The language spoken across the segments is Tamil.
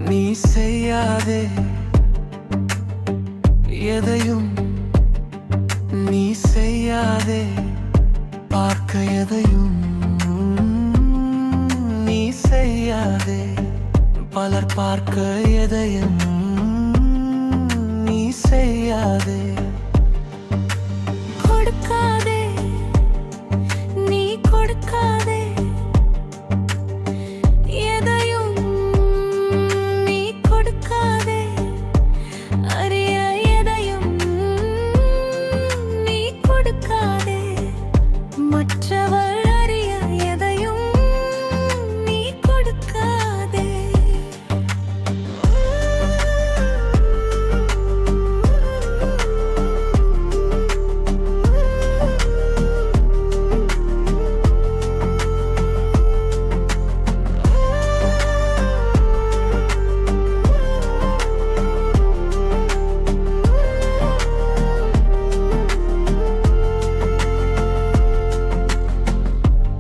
நீ செய்யாதே எதையும் நீ செய்யாதே பார்க்க எதையும் நீ செய்யாதே பலர் பார்க்க எதையும் நீ செய்யாதே கொடுக்காதே நீ கொடுக்காதே எதையும் நீ கொடுக்காதே அறிய எதையும் நீ கொடுக்காதே மற்றவர் அறிய எதையும் நீ கொடுக்காதே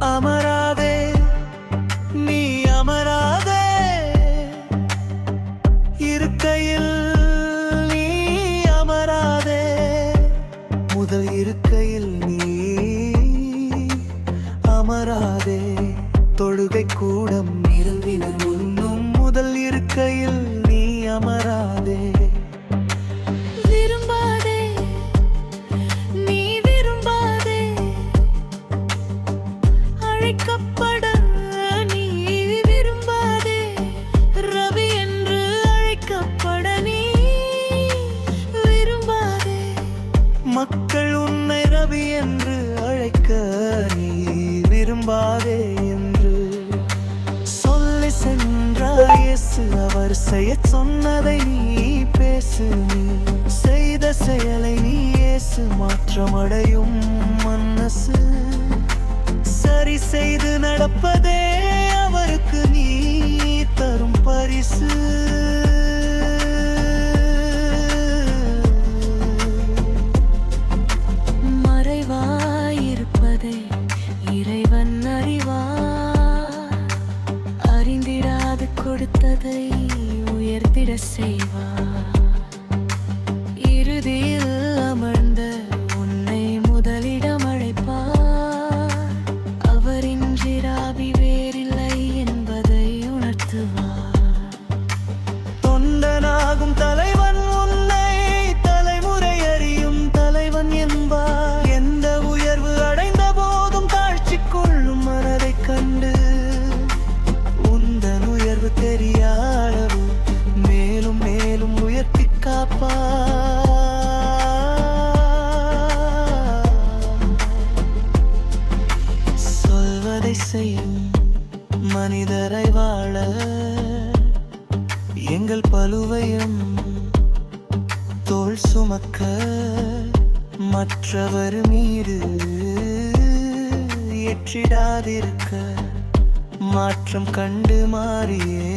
அமராதே நீ அமராதே இருக்கையில் நீ அமராதே முதல் இருக்கையில் நீ அமராதே தொழுகை கூடம் நிறுவின முன்னும் முதல் இருக்கையில் நீ அமராதே விரும்பாதே நீ விரும்பாதே அழைக்கப்பட நீ விரும்பாதே ரவி என்று அழைக்கப்பட நீ விரும்பாதே மக்கள் உன்னை ரவி என்று அழைக்க நீ விரும்பாதே என்று சொல்லி சென்றார் இயேசு அவர் செய்யச் சொன்னதை நீ பேசு நீ செய்த செயலை நீ இயேசு மாற்றமடையும் மனசு சரி செய்து நடப்பதே அவருக்கு நீ தரும் பரிசு மறைவாயிருப்பதை இறைவன் அறிவார் அறிந்திடாது கொடுத்ததை உயர்த்திட செய்வார் இறுதியில் அமர்ந்த உன்னை முதலிடம் அழைப்பார் அவரின்றி ராவி வேறில்லை என்பதை உணர்த்துவார் தொண்டனாகும் தலைவன் உன்னை தலைமுறை அறியும் தலைவன் என்பார் எந்த உயர்வு அடைந்த போதும் தாழ்ச்சி கொள்ளும் மனதை கண்டு உந்தன் உயர்வு தெரியாதவு மேலும் மேலும் உயர்த்தி காப்பார் சொல்வதை செய்யும் மனிதரை வாழ எங்கள் பலுவையும் தோள் சுமக்க மற்றவர் மீது ஏற்றிடாதிருக்க மாற்றம் கண்டு மாறியே